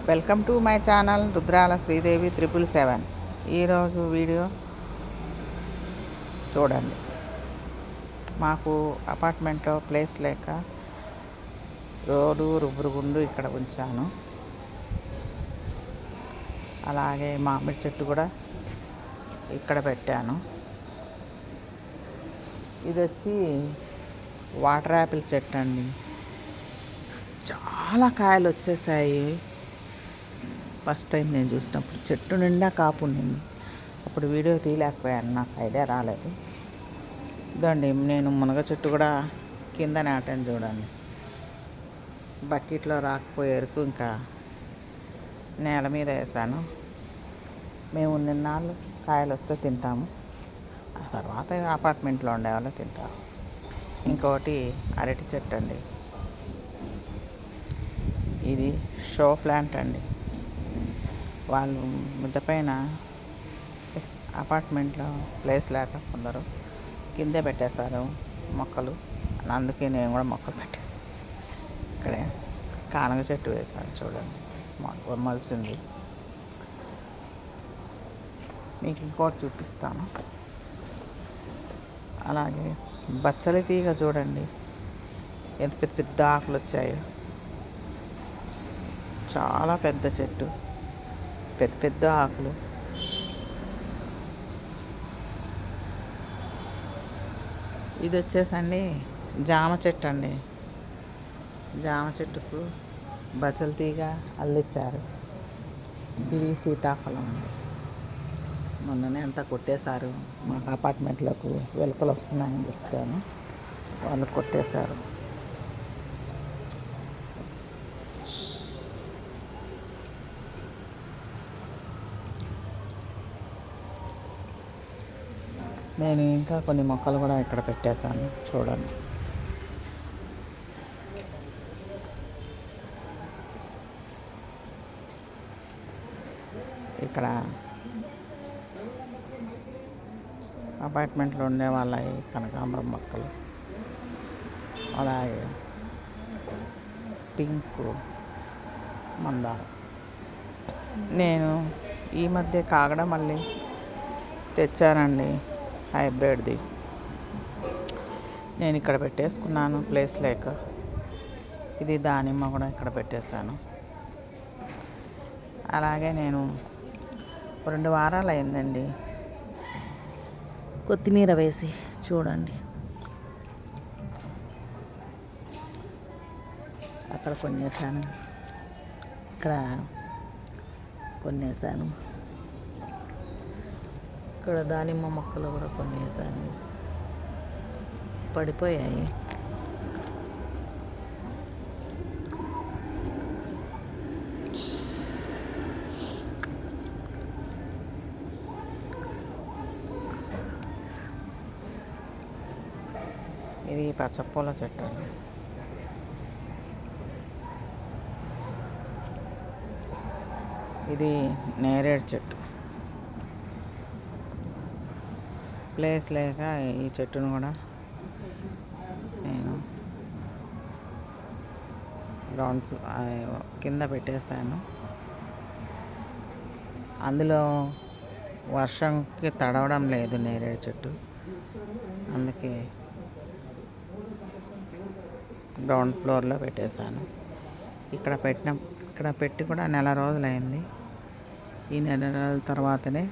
Welcome to my channel Rudrala Sridevi 777. ఈరోజు video చూడండి. మాకు అపార్ట్మెంట్లో ప్లేస్ లేక రోడ్డు రుబ్బురుగుండు ఇక్కడ ఉంచాను. అలాగే మామిడి చెట్టు కూడా ఇక్కడ పెట్టాను. ఇది వచ్చి వాటర్ యాపిల్ చెట్టు అండి. చాలా కాయలు వచ్చేసాయి. ఫస్ట్ టైం నేను చూసినప్పుడు చెట్టు నిండా కాపు ఉండింది. అప్పుడు వీడియో తీయలేకపోయాను, నాకు ఐడియా రాలేదు. ఇదండి, నేను మునగ చెట్టు కూడా కింద నాటాను చూడండి. బకెట్లో రాకపోయేరకు ఇంకా నేల మీద వేసాను. మేము నిన్నాళ్ళు కాయలు వస్తే తింటాము, ఆ తర్వాత అపార్ట్మెంట్లో ఉండేవాళ్ళు తింటారు. ఇంకోటి అరటి చెట్టు అండి. ఇది షో ప్లాంట్ అండి. వాళ్ళు మిద్ద పైన అపార్ట్మెంట్లో ప్లేస్ లేక కొందరు కిందే పెట్టేశారు మొక్కలు. అందుకే నేను కూడా మొక్కలు పెట్టేసాను. ఇక్కడే కానగ చెట్టు వేశాను చూడండి, మొలిసింది. మీకు ఇంకోటి చూపిస్తాను. అలాగే బచ్చలి తీగ చూడండి, ఎంత పెద్ద పెద్ద ఆకులు వచ్చాయో. చాలా పెద్ద చెట్టు, పెద్ద పెద్ద ఆకులు. ఇది వచ్చేసండి జామ చెట్టు అండి. జామ చెట్టుకు బచ్చలి తీగ అల్లిచ్చారు. ఇది సీతాఫలం అండి. మొన్ననే అంతా కొట్టేశారు. మాకు అపార్ట్మెంట్లకు వెలుకలు వస్తున్నాయని చెప్తాను, వాళ్ళు కొట్టేశారు. నేను ఇంకా కొన్ని మొక్కలు కూడా ఇక్కడ పెట్టేశాను చూడండి. ఇక్కడ అపార్ట్మెంట్లో ఉండే వాళ్ళ కనకాంబరం మొక్కలు, అలాగే పింకు మందారం. నేను ఈ మధ్య కాగడ మళ్ళీ తెచ్చానండి, హైబ్రిడ్ది. నేను ఇక్కడ పెట్టేసుకున్నాను ప్లేస్ లేక. ఇది దానిమ్మ కూడా ఇక్కడ పెట్టేశాను. అలాగే నేను 2 వారాలు అయిందండి కొత్తిమీర వేసి చూడండి. అక్కడ కొన్ని వేసాను, ఇక్కడ కొన్ని వేసాను, ఇక్కడ దానిమ్మ మొక్కలు కూడా కొన్ని వేసాను, పడిపోయాయి. ఇది పచ్చపూల చెట్టు అండి. ఇది నేరేడు చెట్టు. ప్లేస్ లేక ఈ చెట్టును కూడా నేను గ్రౌండ్ కింద పెట్టేశాను. అందులో వర్షంకి తడవడం లేదు నేరేడు చెట్టు, అందుకే గ్రౌండ్ ఫ్లోర్లో పెట్టేశాను. ఇక్కడ పెట్టి కూడా నెల రోజులైంది. ఈ నెల రోజుల తర్వాతనే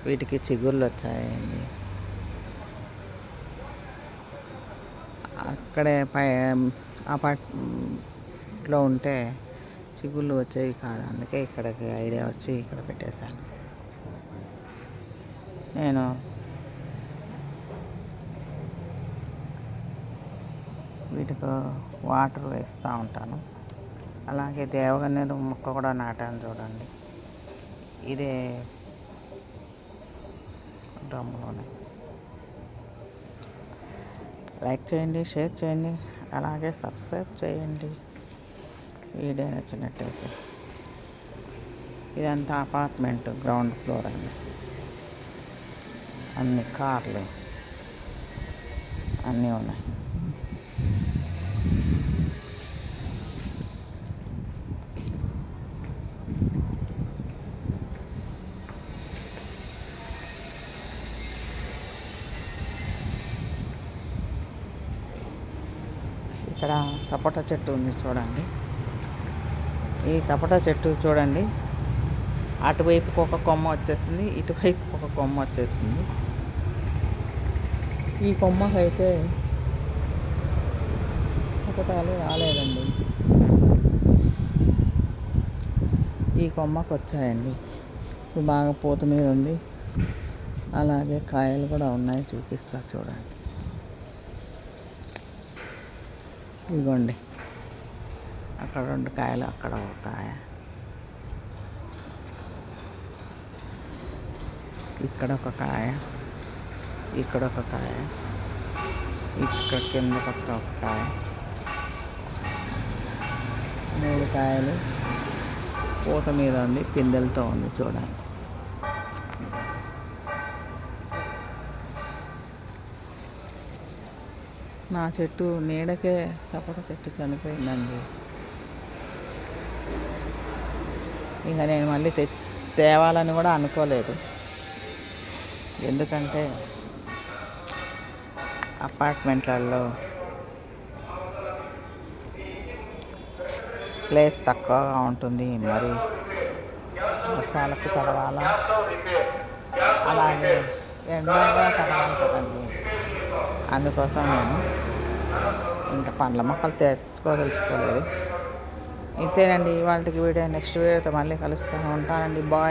వీటికి చిగుళ్ళు వచ్చాయండి. అక్కడే అపార్ట్మెంట్లో ఉంటే చిగుళ్ళు వచ్చేవి కాదు, అందుకే ఇక్కడికి ఐడియా వచ్చి ఇక్కడ పెట్టేశాను. నేను వీటికి వాటర్ వేస్తూ ఉంటాను. అలాగే దేవగన్నేరు మొక్క కూడా నాటాను చూడండి. ఇదే డ్రమ్లోనే. లైక్ చేయండి, షేర్ చేయండి, అలాగే సబ్స్క్రైబ్ చేయండి వీడియో నచ్చినట్టయితే. ఇదంతా అపార్ట్మెంట్ గ్రౌండ్ ఫ్లోర్ అండి. అన్ని కార్లు అన్నీ ఉన్నాయి. ఇక్కడ సపోటా చెట్టు ఉంది చూడండి. ఈ సపోటా చెట్టు చూడండి, అటువైపుకి ఒక కొమ్మ వచ్చేసింది, ఇటువైపుకి ఒక కొమ్మ వచ్చేసింది. ఈ కొమ్మకైతే సపోటాలు రాలేదండి, ఈ కొమ్మకు వచ్చాయండి. ఇప్పుడు బాగా పూత మీద ఉంది, అలాగే కాయలు కూడా ఉన్నాయి, చూపిస్తా చూడండి. ఇదిగోండి, అక్కడ 2 కాయలు, అక్కడ ఒక కాయ, ఇక్కడ ఒక కాయ, ఇక్కడ ఒక కాయ, ఇక్కడ కింద పక్క ఒక కాయ, 3 కాయలు పూత మీద ఉంది, పిందెలతో ఉంది చూడండి. నా చెట్టు నీడకే సపోటా చెట్టు చనిపోయిందండి. ఇంకా నేను మళ్ళీ తేవాలని కూడా అనుకోలేదు, ఎందుకంటే అపార్ట్మెంట్లలో ప్లేస్ తక్కువగా ఉంటుంది, మరి వర్షాలకు తడవాలా, అలాగే ఎండగా తడవాలి కదండి. అందుకోసం నేను ఇంకా పండ్ల మొక్కలు తెచ్చుకోదలుచుకోలేదు. ఇంతేనండి ఇవాళకి వీడియో. నెక్స్ట్ వీడియోతో మళ్ళీ కలుస్తాను. ఉంటానండి. బాయ్.